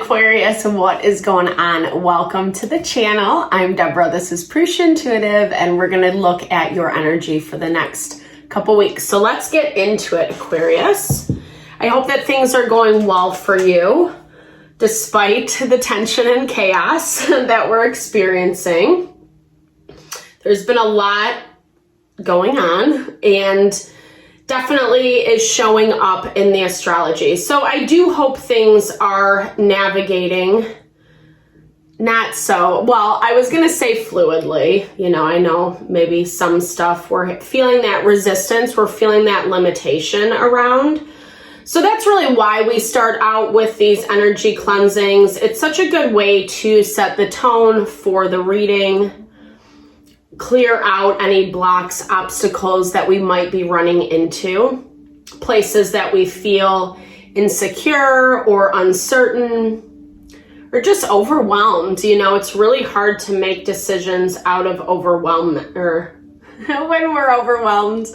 Aquarius, what is going on? Welcome to the channel. I'm Deborah. This is Purusha Intuitive, and we're going to look at your energy for the next couple weeks. So let's get into it, Aquarius. I hope that things are going well for you, despite the tension and chaos that we're experiencing. There's been a lot going on, and definitely is showing up in the astrology. So I do hope things are navigating not so, well, I was going to say fluidly. You know, I know maybe some stuff we're feeling that resistance, we're feeling that limitation around. So that's really why we start out with these energy cleansings. It's such a good way to set the tone for the reading, clear out any blocks, obstacles that we might be running into, places that we feel insecure or uncertain or just overwhelmed. You know, it's really hard to make decisions out of overwhelm or when we're overwhelmed.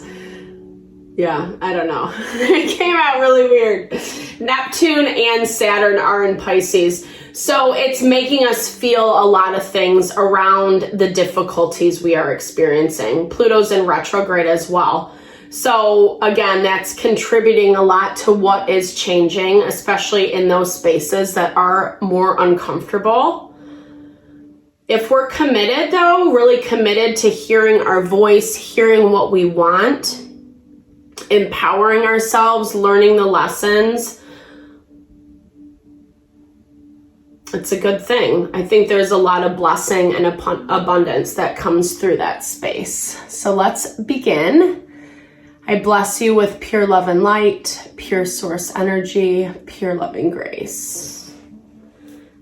Yeah, I don't know. It came out really weird. Neptune and Saturn are in Pisces. So it's making us feel a lot of things around the difficulties we are experiencing. Pluto's in retrograde as well. So again, that's contributing a lot to what is changing, especially in those spaces that are more uncomfortable. If we're committed though, really committed to hearing our voice, hearing what we want, empowering ourselves, learning the lessons, it's a good thing. I think there's a lot of blessing and abundance that comes through that space. So let's begin. I bless you with pure love and light, pure source energy, pure loving grace.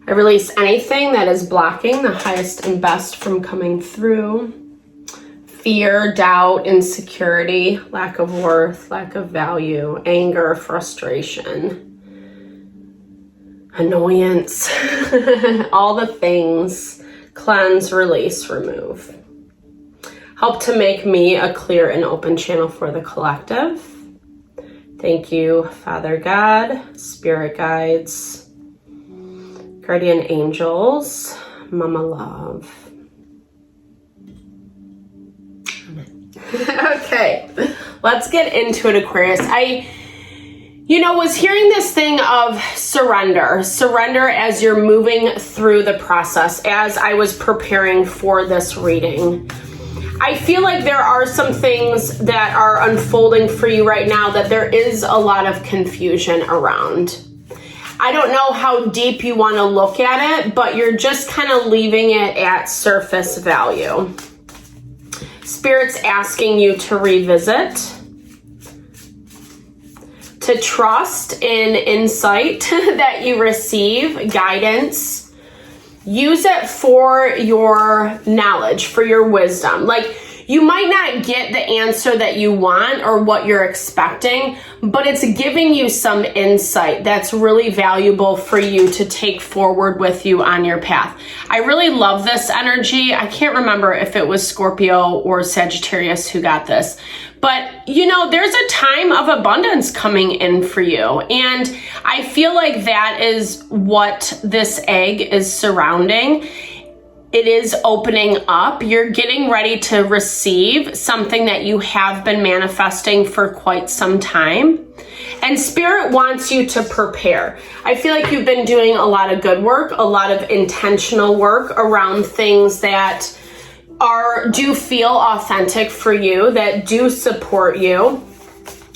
I release anything that is blocking the highest and best from coming through. Fear, doubt, insecurity, lack of worth, lack of value, anger, frustration, annoyance, all the things. Cleanse, release, remove. Help to make me a clear and open channel for the collective. Thank you, Father God, Spirit Guides, Guardian Angels, Mama Love. Okay, let's get into it, Aquarius. I was hearing this thing of surrender as you're moving through the process. As I was preparing for this reading, I feel like there are some things that are unfolding for you right now that there is a lot of confusion around. I don't know how deep you want to look at it, but you're just kind of leaving it at surface value. Spirit's asking you to revisit, to trust in insight that you receive, guidance. Use it for your knowledge, for your wisdom. Like, you might not get the answer that you want or what you're expecting, but it's giving you some insight that's really valuable for you to take forward with you on your path. I really love this energy. I can't remember if it was Scorpio or Sagittarius who got this, but there's a time of abundance coming in for you. And I feel like that is what this egg is surrounding. It is opening up. You're getting ready to receive something that you have been manifesting for quite some time. And Spirit wants you to prepare. I feel like you've been doing a lot of good work, a lot of intentional work around things that do feel authentic for you, that do support you.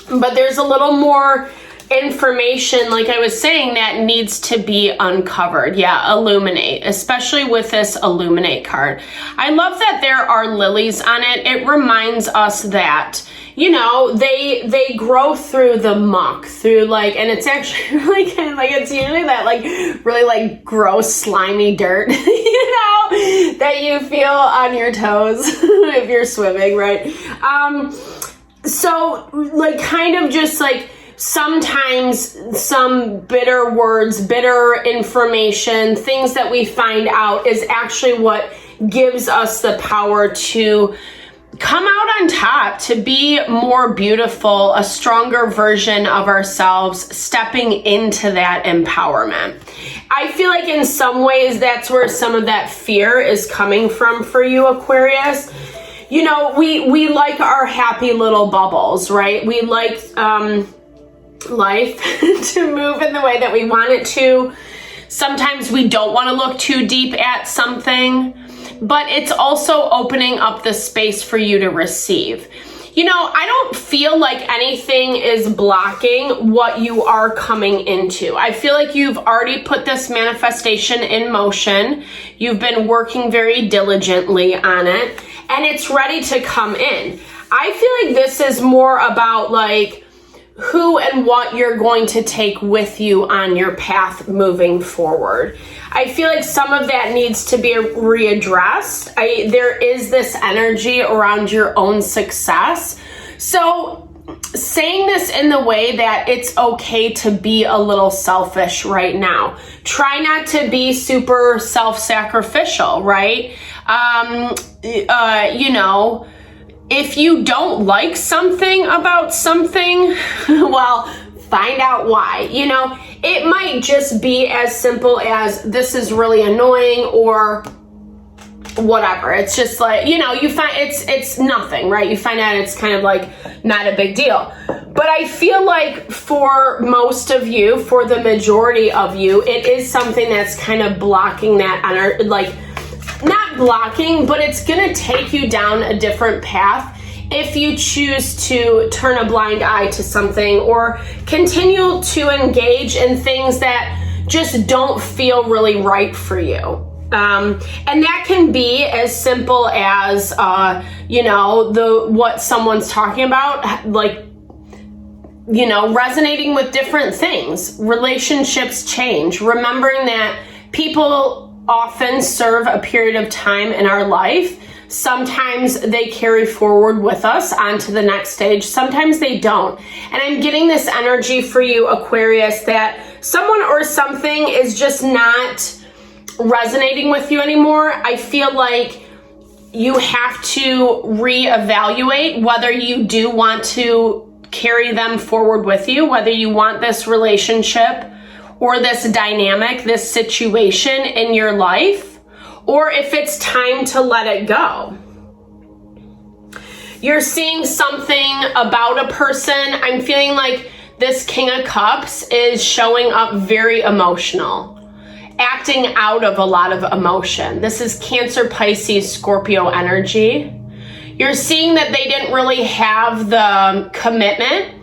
But there's a little more information, like I was saying, that needs to be uncovered. Yeah, illuminate, especially with this illuminate card. I love that there are lilies on it. It reminds us that, they grow through the muck, and it's actually really kind of like, it's usually that really gross, slimy dirt, that you feel on your toes if you're swimming, right? So sometimes some bitter words, bitter information, things that we find out is actually what gives us the power to come out on top, to be more beautiful, a stronger version of ourselves, stepping into that empowerment. I feel like in some ways that's where some of that fear is coming from for you, Aquarius. You know, we like our happy little bubbles, right? We like life to move in the way that we want it to. Sometimes we don't want to look too deep at something, but it's also opening up the space for you to receive. You know, I don't feel like anything is blocking what you are coming into. I feel like you've already put this manifestation in motion. You've been working very diligently on it, and it's ready to come in. I feel like this is more about like who and what you're going to take with you on your path moving forward. I feel like some of that needs to be readdressed. There is this energy around your own success. So saying this in the way that it's okay to be a little selfish right now. Try not to be super self-sacrificial, right? You know, if you don't like something about something, well, find out why. You know, it might just be as simple as this is really annoying or whatever. It's just like, you know, you find it's nothing, right? You find out it's kind of like not a big deal. But I feel like for most of you, for the majority of you, it is something that's kind of blocking that energy, like not blocking, but it's going to take you down a different path if you choose to turn a blind eye to something or continue to engage in things that just don't feel really right for you. And that can be as simple as, you know, what someone's talking about, like, you know, resonating with different things. Relationships change. Remembering that people often serve a period of time in our life. Sometimes they carry forward with us onto the next stage. Sometimes they don't. And I'm getting this energy for you, Aquarius, that someone or something is just not resonating with you anymore. I feel like you have to reevaluate whether you do want to carry them forward with you, whether you want this relationship or this dynamic, this situation in your life, or if it's time to let it go. You're seeing something about a person. I'm feeling like this King of Cups is showing up very emotional, acting out of a lot of emotion. This is Cancer, Pisces, Scorpio energy. You're seeing that they didn't really have the commitment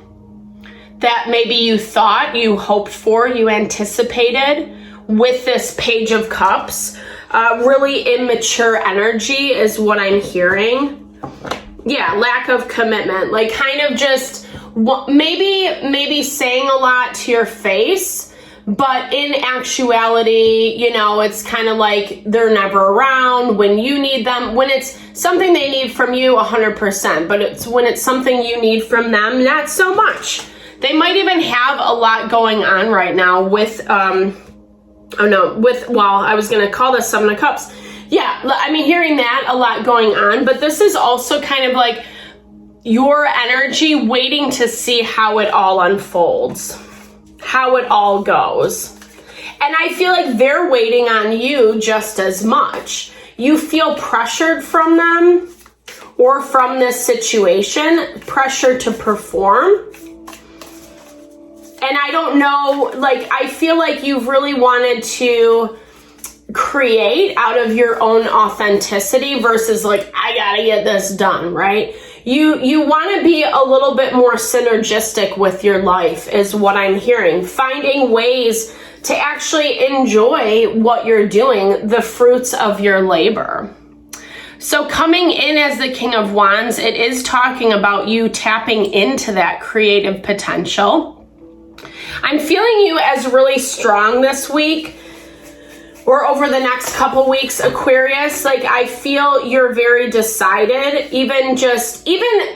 that maybe you thought, you hoped for, you anticipated with this Page of Cups. Really immature energy is what I'm hearing. Yeah, lack of commitment. Like kind of just maybe saying a lot to your face, but in actuality, you know, it's kind of like they're never around when you need them. When it's something they need from you, 100%, but it's when it's something you need from them, not so much. They might even have a lot going on right now with, well, I was going to call this Seven of Cups. Yeah, I mean, hearing that, a lot going on, but this is also kind of like your energy waiting to see how it all unfolds, how it all goes. And I feel like they're waiting on you just as much. You feel pressured from them or from this situation, pressure to perform. And I don't know, like, I feel like you've really wanted to create out of your own authenticity versus like, I gotta get this done, right? You want to be a little bit more synergistic with your life is what I'm hearing. Finding ways to actually enjoy what you're doing, the fruits of your labor. So coming in as the King of Wands, it is talking about you tapping into that creative potential. I'm feeling you as really strong this week or over the next couple weeks, Aquarius. Like I feel you're very decided, even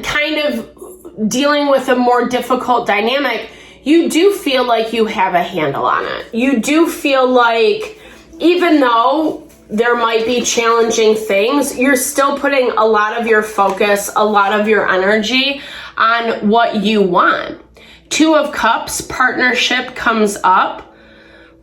kind of dealing with a more difficult dynamic. You do feel like you have a handle on it. You do feel like even though there might be challenging things, you're still putting a lot of your focus, a lot of your energy on what you want. Two of Cups, partnership comes up.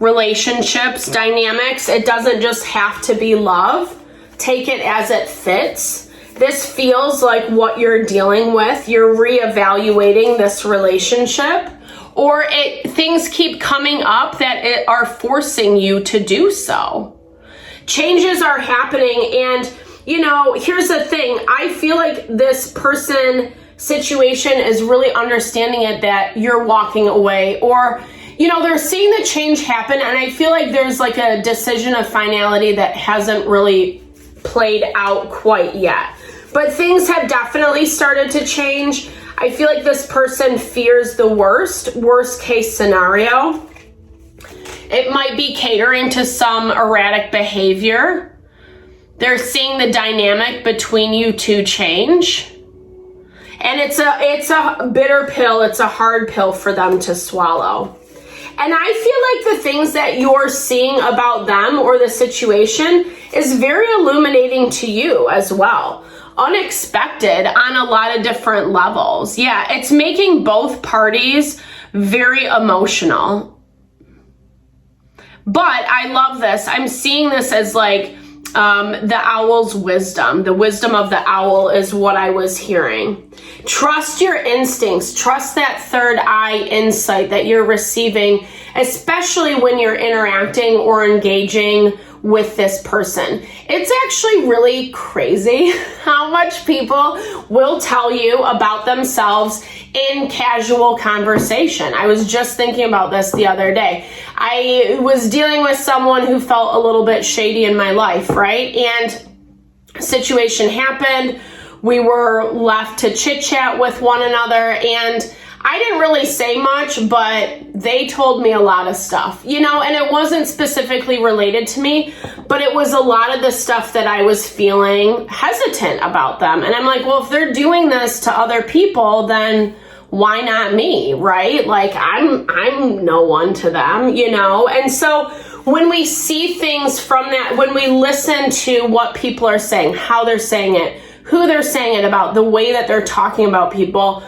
relationships, dynamics. It doesn't just have to be love. Take it as it fits. This feels like what you're dealing with. You're reevaluating this relationship, or things keep coming up that are forcing you to do so. Changes are happening, and you know, here's the thing. I feel like this person situation is really understanding it, that you're walking away, or you know, they're seeing the change happen, and I feel like there's like a decision of finality that hasn't really played out quite yet. But things have definitely started to change. I feel like this person fears the worst case scenario. It might be catering to some erratic behavior. They're seeing the dynamic between you two change. And it's a bitter pill. It's a hard pill for them to swallow. And I feel like the things that you're seeing about them or the situation is very illuminating to you as well. Unexpected on a lot of different levels. Yeah, it's making both parties very emotional. But I love this. I'm seeing this as like the owl's wisdom. The wisdom of the owl is what I was hearing. Trust your instincts. Trust that third eye insight that you're receiving, especially when you're interacting or engaging with this person. It's actually really crazy how much people will tell you about themselves in casual conversation. I was just thinking about this the other day. I was dealing with someone who felt a little bit shady in my life, right? And a situation happened. We were left to chit chat with one another, and I didn't really say much, but they told me a lot of stuff, you know, and it wasn't specifically related to me, but it was a lot of the stuff that I was feeling hesitant about them. And I'm like, well, if they're doing this to other people, then why not me, right? Like I'm no one to them, you know? And so when we see things from that, when we listen to what people are saying, how they're saying it, who they're saying it about, the way that they're talking about people,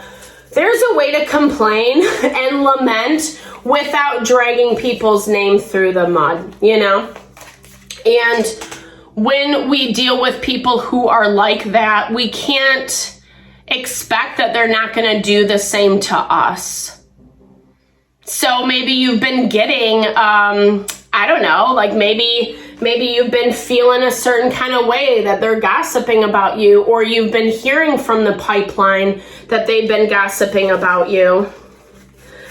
there's a way to complain and lament without dragging people's name through the mud, you know? And when we deal with people who are like that, we can't expect that they're not going to do the same to us. So maybe you've been getting, I don't know, like maybe you've been feeling a certain kind of way that they're gossiping about you, or you've been hearing from the pipeline that they've been gossiping about you.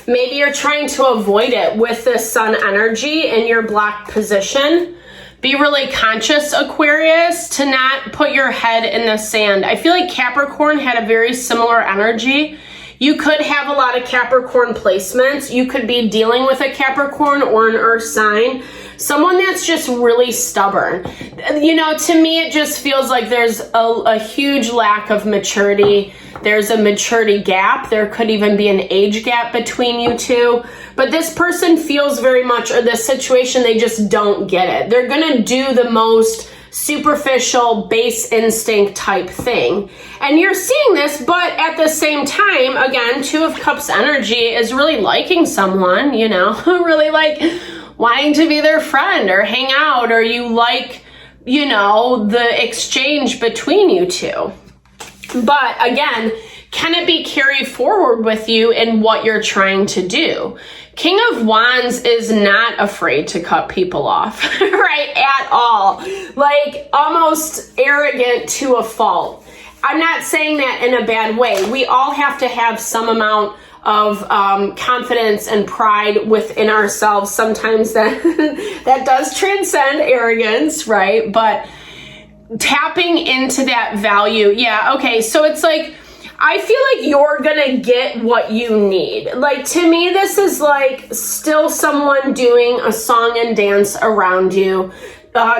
Maybe you're trying to avoid it with the sun energy in your blocked position. Be really conscious, Aquarius, to not put your head in the sand. I feel like Capricorn had a very similar energy. You could have a lot of Capricorn placements. You could be dealing with a Capricorn or an earth sign. Someone that's just really stubborn. You know, to me, it just feels like there's a huge lack of maturity. There's a maturity gap. There could even be an age gap between you two. But this person feels very much, or this situation, they just don't get it. They're going to do the most superficial, base instinct type thing. And you're seeing this, but at the same time, again, Two of Cups energy is really liking someone, you know, really like wanting to be their friend or hang out, or you like, you know, the exchange between you two. But again, can it be carried forward with you in what you're trying to do? King of Wands is not afraid to cut people off, right? At all. Like almost arrogant to a fault. I'm not saying that in a bad way. We all have to have some amount of confidence and pride within ourselves. Sometimes that does transcend arrogance, right? But tapping into that value. Yeah, okay. So it's like, I feel like you're gonna get what you need. Like, to me, this is like still someone doing a song and dance around you.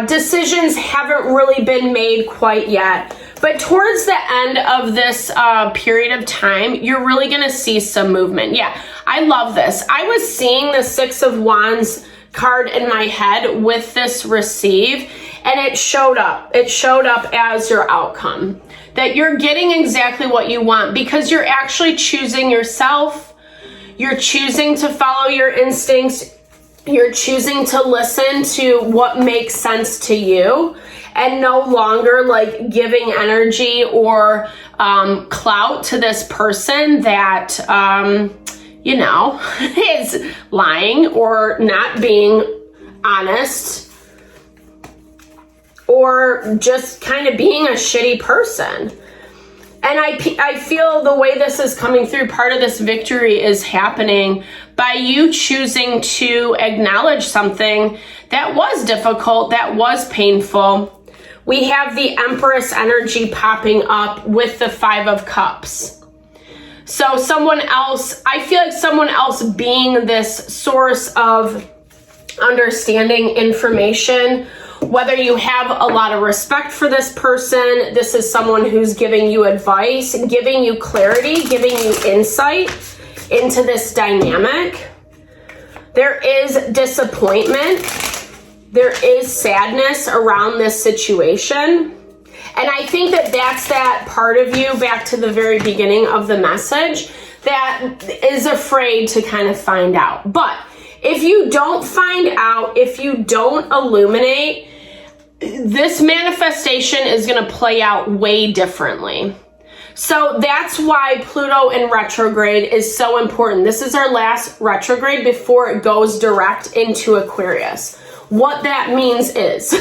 Decisions haven't really been made quite yet. But towards the end of this period of time, you're really gonna see some movement. Yeah, I love this. I was seeing the Six of Wands card in my head with this receive, and it showed up. It showed up as your outcome. That you're getting exactly what you want because you're actually choosing yourself. You're choosing to follow your instincts. You're choosing to listen to what makes sense to you and no longer like giving energy or clout to this person that, you know, is lying or not being honest or just kind of being a shitty person. And I feel the way this is coming through, part of this victory is happening by you choosing to acknowledge something that was difficult, that was painful. We have the Empress energy popping up with the 5 of Cups. So someone else, I feel like someone else being this source of understanding, information, whether you have a lot of respect for this person, this is someone who's giving you advice, giving you clarity, giving you insight into this dynamic. There is disappointment. There is sadness around this situation. And I think that that's that part of you, back to the very beginning of the message, that is afraid to kind of find out. But if you don't find out, if you don't illuminate, this manifestation is going to play out way differently. So that's why Pluto in retrograde is so important. This is our last retrograde before it goes direct into Aquarius. What that means is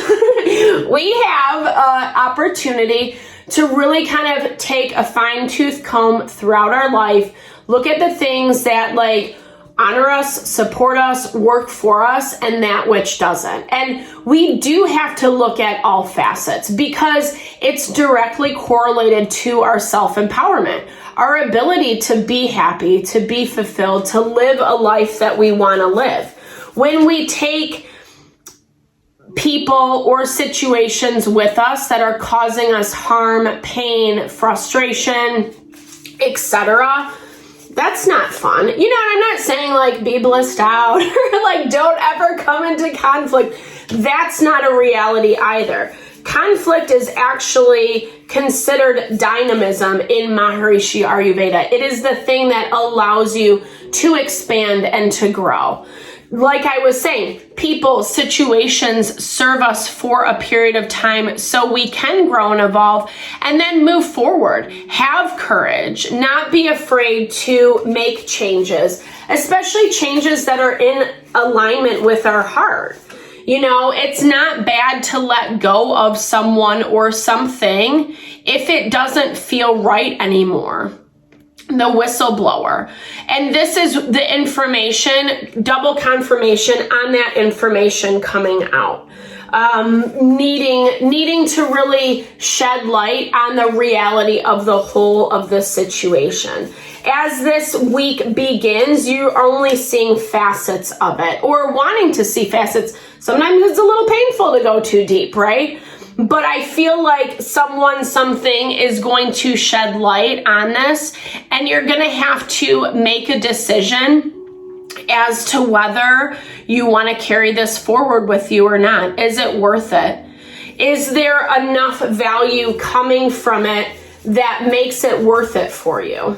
we have an opportunity to really kind of take a fine-tooth comb throughout our life, look at the things that like honor us, support us, work for us, and that which doesn't. And we do have to look at all facets because it's directly correlated to our self-empowerment, our ability to be happy, to be fulfilled, to live a life that we want to live. When we take people or situations with us that are causing us harm, pain, frustration, etc., that's not fun. You know, I'm not saying like be blissed out or like don't ever come into conflict. That's not a reality either. Conflict is actually considered dynamism in Maharishi Ayurveda. It is the thing that allows you to expand and to grow. Like I was saying, people, situations serve us for a period of time so we can grow and evolve and then move forward. Have courage, not be afraid to make changes, especially changes that are in alignment with our heart. You know, it's not bad to let go of someone or something if it doesn't feel right anymore. The whistleblower. And this is the information, double confirmation on that information coming out. Needing to really shed light on the reality of the whole of the situation. As this week begins, you're only seeing facets of it or wanting to see facets. Sometimes it's a little painful to go too deep, right? But I feel like something is going to shed light on this, and you're going to have to make a decision as to whether you want to carry this forward with you or not. Is it worth it? Is there enough value coming from it that makes it worth it for you?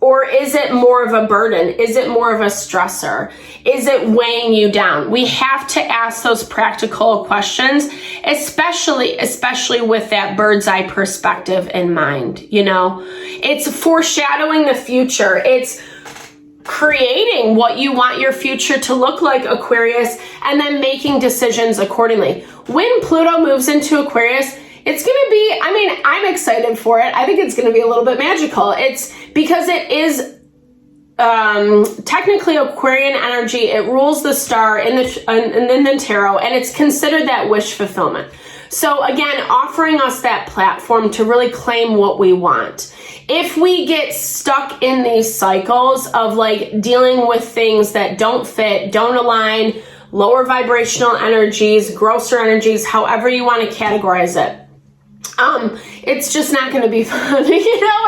Or is it more of a burden? Is it more of a stressor? Is it weighing you down? We have to ask those practical questions, especially with that bird's eye perspective in mind. You know, it's foreshadowing the future. It's creating what you want your future to look like, Aquarius, and then making decisions accordingly. When Pluto moves into Aquarius, it's going to be, I mean, I'm excited for it. I think it's going to be a little bit magical. It's because it is technically Aquarian energy. It rules the star in the tarot, and it's considered that wish fulfillment. So again, offering us that platform to really claim what we want. If we get stuck in these cycles of like dealing with things that don't fit, don't align, lower vibrational energies, grosser energies, however you want to categorize it, it's just not going to be fun. You know,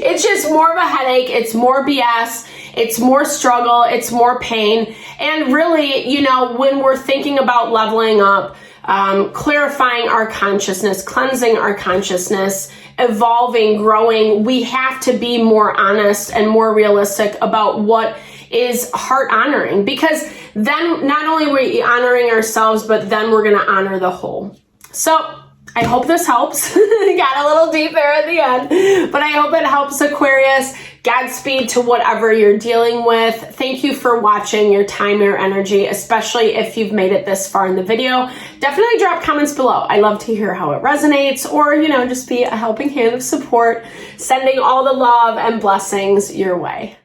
it's just more of a headache. It's more BS. It's more struggle. It's more pain. And really, you know, when we're thinking about leveling up, clarifying our consciousness, cleansing our consciousness, evolving, growing, we have to be more honest and more realistic about what is heart honoring, because then not only are we honoring ourselves, but then we're going to honor the whole. So I hope this helps. Got a little deep there at the end, but I hope it helps, Aquarius. Godspeed to whatever you're dealing with. Thank you for watching, your time, your energy, especially if you've made it this far in the video. Definitely drop comments below. I love to hear how it resonates, or, you know, just be a helping hand of support. Sending all the love and blessings your way.